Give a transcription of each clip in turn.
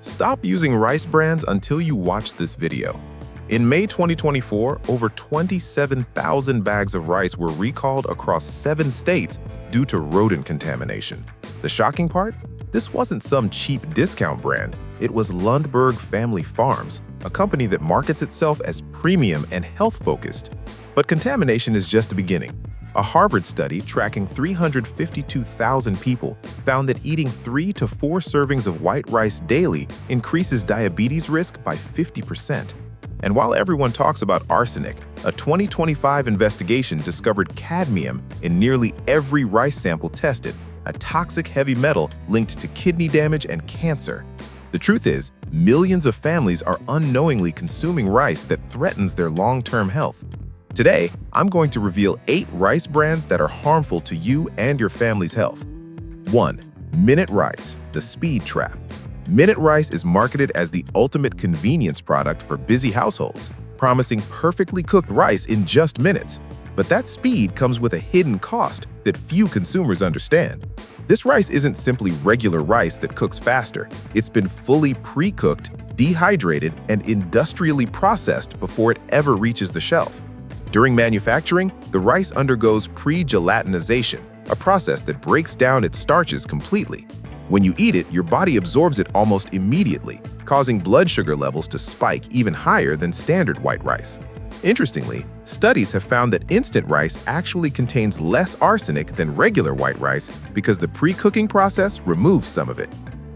Stop using rice brands until you watch this video. In May 2024, over 27,000 bags of rice were recalled across 7 states due to rodent contamination. The shocking part? This wasn't some cheap discount brand. It was Lundberg Family Farms, a company that markets itself as premium and health-focused. But contamination is just the beginning. A Harvard study tracking 352,000 people found that eating 3 to 4 servings of white rice daily increases diabetes risk by 50%. And while everyone talks about arsenic, a 2025 investigation discovered cadmium in nearly every rice sample tested, a toxic heavy metal linked to kidney damage and cancer. The truth is, millions of families are unknowingly consuming rice that threatens their long-term health. Today, I'm going to reveal 8 rice brands that are harmful to you and your family's health. 1. Minute Rice, the speed trap. Minute Rice is marketed as the ultimate convenience product for busy households, promising perfectly cooked rice in just minutes. But that speed comes with a hidden cost that few consumers understand. This rice isn't simply regular rice that cooks faster. It's been fully pre-cooked, dehydrated, and industrially processed before it ever reaches the shelf. During manufacturing, the rice undergoes pre-gelatinization, a process that breaks down its starches completely. When you eat it, your body absorbs it almost immediately, causing blood sugar levels to spike even higher than standard white rice. Interestingly, studies have found that instant rice actually contains less arsenic than regular white rice because the pre-cooking process removes some of it.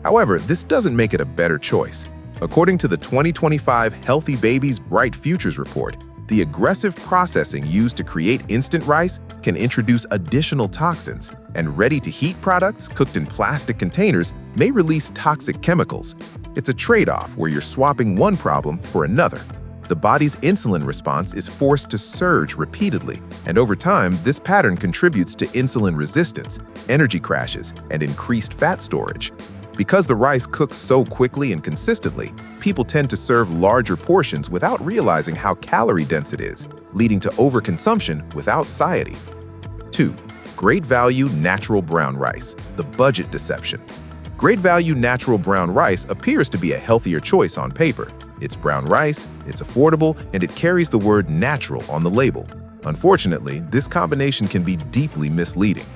However, this doesn't make it a better choice. According to the 2025 Healthy Babies Bright Futures report, the aggressive processing used to create instant rice can introduce additional toxins, and ready-to-heat products cooked in plastic containers may release toxic chemicals. It's a trade-off where you're swapping one problem for another. The body's insulin response is forced to surge repeatedly, and over time, this pattern contributes to insulin resistance, energy crashes, and increased fat storage. Because the rice cooks so quickly and consistently, people tend to serve larger portions without realizing how calorie-dense it is, leading to overconsumption without satiety. 2. Great Value Natural Brown Rice, the budget deception. Great Value Natural Brown Rice appears to be a healthier choice on paper. It's brown rice, it's affordable, and it carries the word natural on the label. Unfortunately, this combination can be deeply misleading.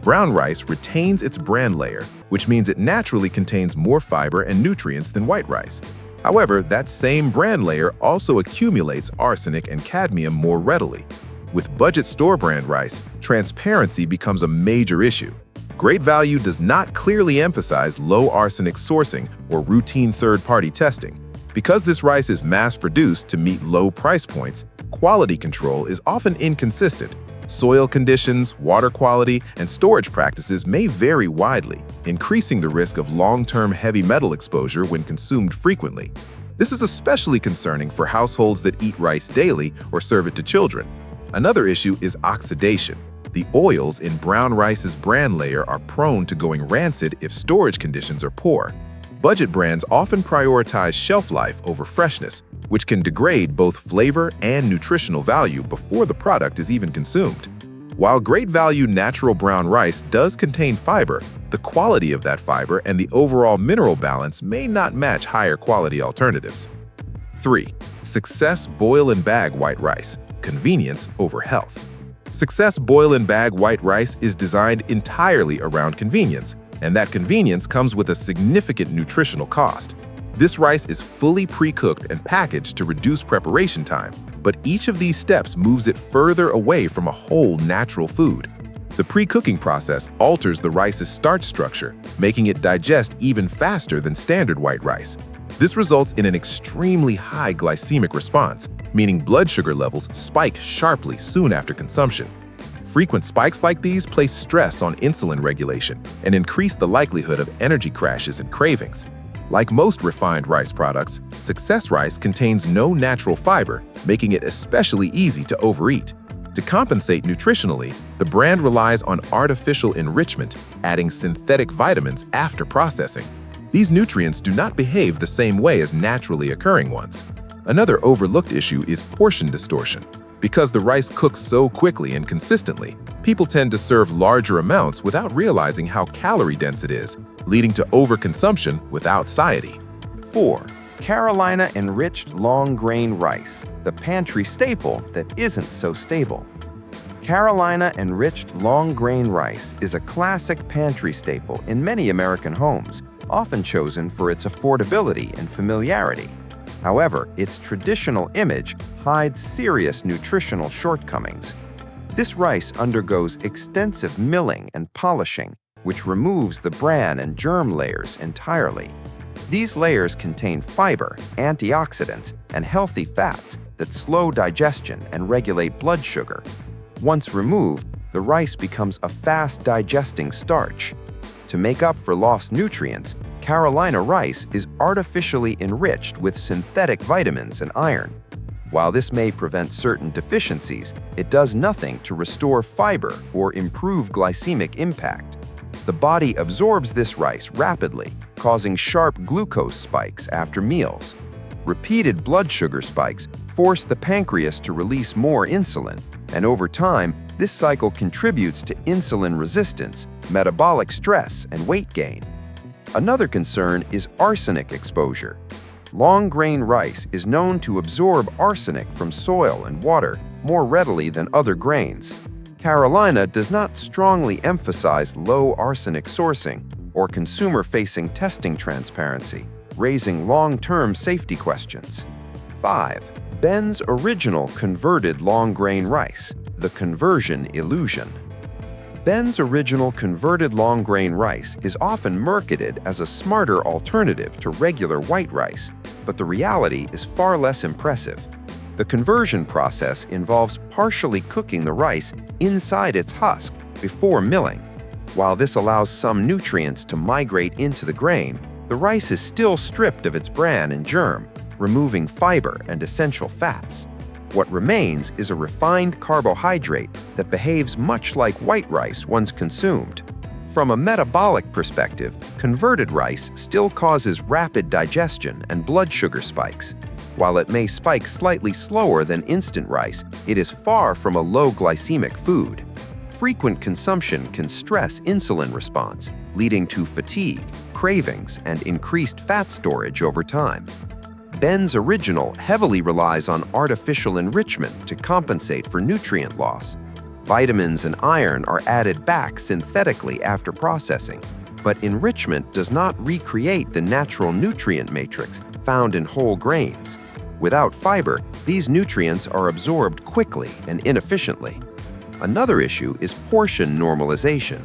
Brown rice retains its bran layer, which means it naturally contains more fiber and nutrients than white rice. However, that same bran layer also accumulates arsenic and cadmium more readily. With budget store brand rice, transparency becomes a major issue. Great Value does not clearly emphasize low arsenic sourcing or routine third-party testing. Because this rice is mass-produced to meet low price points, quality control is often inconsistent. Soil conditions, water quality, and storage practices may vary widely, increasing the risk of long-term heavy metal exposure when consumed frequently. This is especially concerning for households that eat rice daily or serve it to children. Another issue is oxidation. The oils in brown rice's bran layer are prone to going rancid if storage conditions are poor. Budget brands often prioritize shelf life over freshness, which can degrade both flavor and nutritional value before the product is even consumed. While Great Value Natural Brown Rice does contain fiber, the quality of that fiber and the overall mineral balance may not match higher quality alternatives. 3. Success Boil and Bag White Rice, convenience over health. Success Boil and Bag White Rice is designed entirely around convenience, and that convenience comes with a significant nutritional cost. This rice is fully pre-cooked and packaged to reduce preparation time, but each of these steps moves it further away from a whole natural food. The pre-cooking process alters the rice's starch structure, making it digest even faster than standard white rice. This results in an extremely high glycemic response, meaning blood sugar levels spike sharply soon after consumption. Frequent spikes like these place stress on insulin regulation and increase the likelihood of energy crashes and cravings. Like most refined rice products, Success Rice contains no natural fiber, making it especially easy to overeat. To compensate nutritionally, the brand relies on artificial enrichment, adding synthetic vitamins after processing. These nutrients do not behave the same way as naturally occurring ones. Another overlooked issue is portion distortion. Because the rice cooks so quickly and consistently, people tend to serve larger amounts without realizing how calorie-dense it is, leading to overconsumption without satiety. 4. Carolina enriched long-grain rice, the pantry staple that isn't so stable. Carolina enriched long-grain rice is a classic pantry staple in many American homes, often chosen for its affordability and familiarity. However, its traditional image hides serious nutritional shortcomings. This rice undergoes extensive milling and polishing, which removes the bran and germ layers entirely. These layers contain fiber, antioxidants, and healthy fats that slow digestion and regulate blood sugar. Once removed, the rice becomes a fast-digesting starch. To make up for lost nutrients, Carolina rice is artificially enriched with synthetic vitamins and iron. While this may prevent certain deficiencies, it does nothing to restore fiber or improve glycemic impact. The body absorbs this rice rapidly, causing sharp glucose spikes after meals. Repeated blood sugar spikes force the pancreas to release more insulin, and over time, this cycle contributes to insulin resistance, metabolic stress, and weight gain. Another concern is arsenic exposure. Long-grain rice is known to absorb arsenic from soil and water more readily than other grains. Carolina does not strongly emphasize low-arsenic sourcing or consumer-facing testing transparency, raising long-term safety questions. 5. Ben's original converted long-grain rice, the conversion illusion. Ben's original converted long-grain rice is often marketed as a smarter alternative to regular white rice, but the reality is far less impressive. The conversion process involves partially cooking the rice inside its husk before milling. While this allows some nutrients to migrate into the grain, the rice is still stripped of its bran and germ, removing fiber and essential fats. What remains is a refined carbohydrate that behaves much like white rice once consumed. From a metabolic perspective, converted rice still causes rapid digestion and blood sugar spikes. While it may spike slightly slower than instant rice, it is far from a low glycemic food. Frequent consumption can stress insulin response, leading to fatigue, cravings, and increased fat storage over time. Ben's original heavily relies on artificial enrichment to compensate for nutrient loss. Vitamins and iron are added back synthetically after processing, but enrichment does not recreate the natural nutrient matrix found in whole grains. Without fiber, these nutrients are absorbed quickly and inefficiently. Another issue is portion normalization.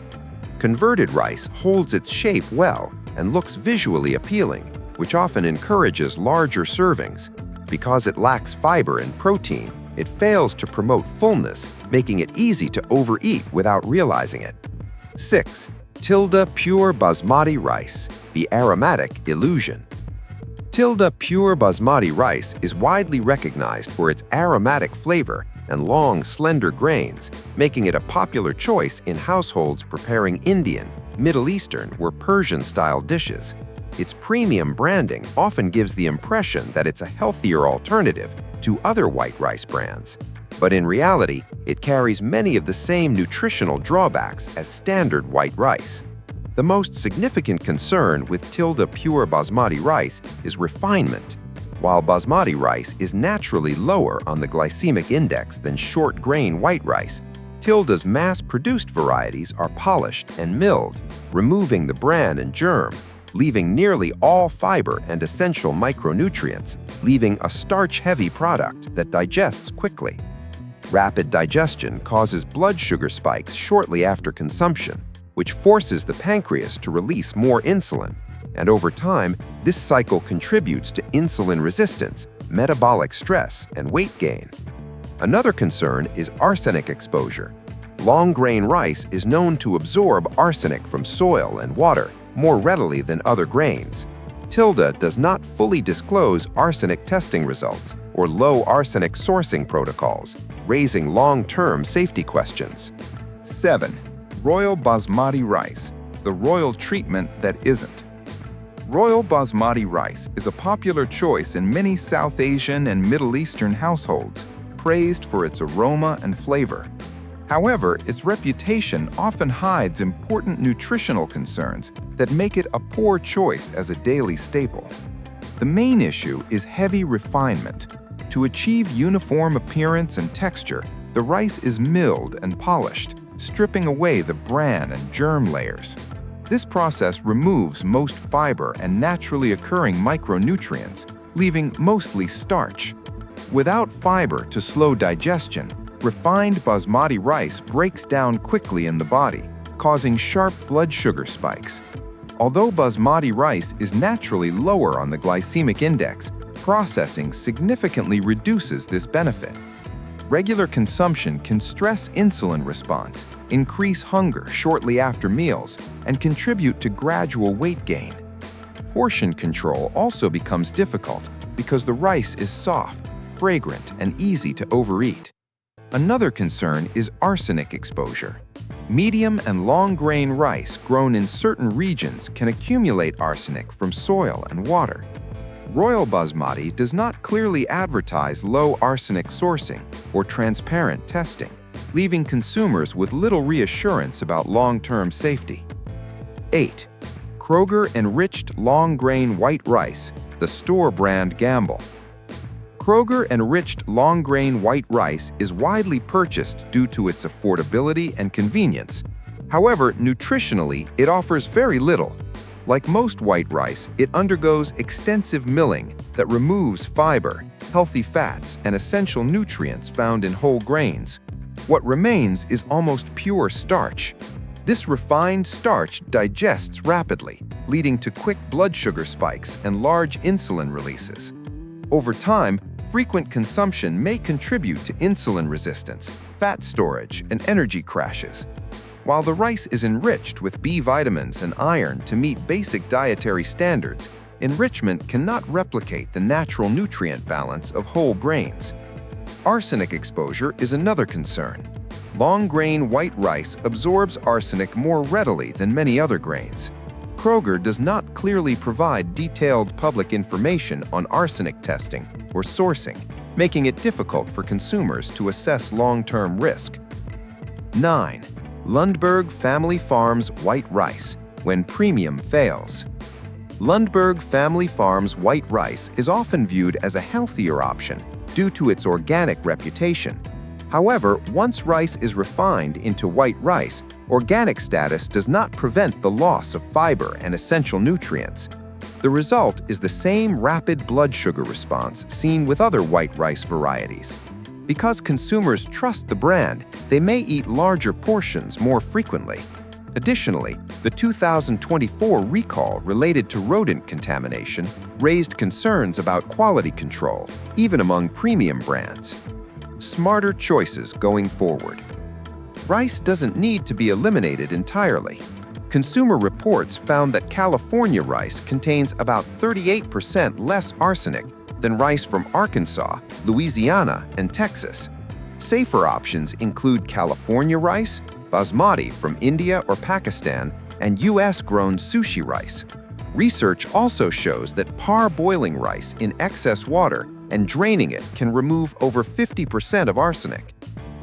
Converted rice holds its shape well and looks visually appealing, which often encourages larger servings. Because it lacks fiber and protein, it fails to promote fullness, making it easy to overeat without realizing it. 6. Tilda pure basmati rice, the aromatic illusion. Tilda pure basmati rice is widely recognized for its aromatic flavor and long, slender grains, making it a popular choice in households preparing Indian, Middle Eastern, or Persian-style dishes. Its premium branding often gives the impression that it's a healthier alternative to other white rice brands. But in reality, it carries many of the same nutritional drawbacks as standard white rice. The most significant concern with Tilda pure basmati rice is refinement. While basmati rice is naturally lower on the glycemic index than short-grain white rice, Tilda's mass-produced varieties are polished and milled, removing the bran and germ, leaving nearly all fiber and essential micronutrients, leaving a starch-heavy product that digests quickly. Rapid digestion causes blood sugar spikes shortly after consumption, which forces the pancreas to release more insulin, and over time, this cycle contributes to insulin resistance, metabolic stress, and weight gain. Another concern is arsenic exposure. Long-grain rice is known to absorb arsenic from soil and water more readily than other grains. Tilda does not fully disclose arsenic testing results or low arsenic sourcing protocols, raising long-term safety questions. 7. Royal basmati rice, the royal treatment that isn't. Royal basmati rice is a popular choice in many South Asian and Middle Eastern households, praised for its aroma and flavor. However, its reputation often hides important nutritional concerns that make it a poor choice as a daily staple. The main issue is heavy refinement. To achieve uniform appearance and texture, the rice is milled and polished, stripping away the bran and germ layers. This process removes most fiber and naturally occurring micronutrients, leaving mostly starch. Without fiber to slow digestion, refined basmati rice breaks down quickly in the body, causing sharp blood sugar spikes. Although basmati rice is naturally lower on the glycemic index, processing significantly reduces this benefit. Regular consumption can stress insulin response, increase hunger shortly after meals, and contribute to gradual weight gain. Portion control also becomes difficult because the rice is soft, fragrant, and easy to overeat. Another concern is arsenic exposure. Medium and long-grain rice grown in certain regions can accumulate arsenic from soil and water. Royal Basmati does not clearly advertise low-arsenic sourcing or transparent testing, leaving consumers with little reassurance about long-term safety. 8. Kroger enriched long-grain white rice, the store brand gamble. Kroger enriched long-grain white rice is widely purchased due to its affordability and convenience. However, nutritionally, it offers very little. Like most white rice, it undergoes extensive milling that removes fiber, healthy fats, and essential nutrients found in whole grains. What remains is almost pure starch. This refined starch digests rapidly, leading to quick blood sugar spikes and large insulin releases. Over time, frequent consumption may contribute to insulin resistance, fat storage, and energy crashes. While the rice is enriched with B vitamins and iron to meet basic dietary standards, enrichment cannot replicate the natural nutrient balance of whole grains. Arsenic exposure is another concern. Long-grain white rice absorbs arsenic more readily than many other grains. Kroger does not clearly provide detailed public information on arsenic testing or sourcing, making it difficult for consumers to assess long-term risk. 9. Lundberg Family Farms white rice, when premium fails. Lundberg Family Farms white rice is often viewed as a healthier option due to its organic reputation. However, once rice is refined into white rice, organic status does not prevent the loss of fiber and essential nutrients. The result is the same rapid blood sugar response seen with other white rice varieties. Because consumers trust the brand, they may eat larger portions more frequently. Additionally, the 2024 recall related to rodent contamination raised concerns about quality control, even among premium brands. Smarter choices going forward. Rice doesn't need to be eliminated entirely. Consumer reports found that California rice contains about 38% less arsenic than rice from Arkansas, Louisiana, and Texas. Safer options include California rice, basmati from India or Pakistan, and US-grown sushi rice. Research also shows that parboiling rice in excess water and draining it can remove over 50% of arsenic.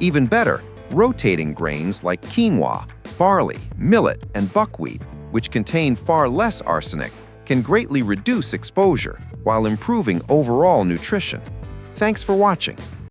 Even better, rotating grains like quinoa, barley, millet, and buckwheat, which contain far less arsenic, can greatly reduce exposure while improving overall nutrition. Thanks for watching.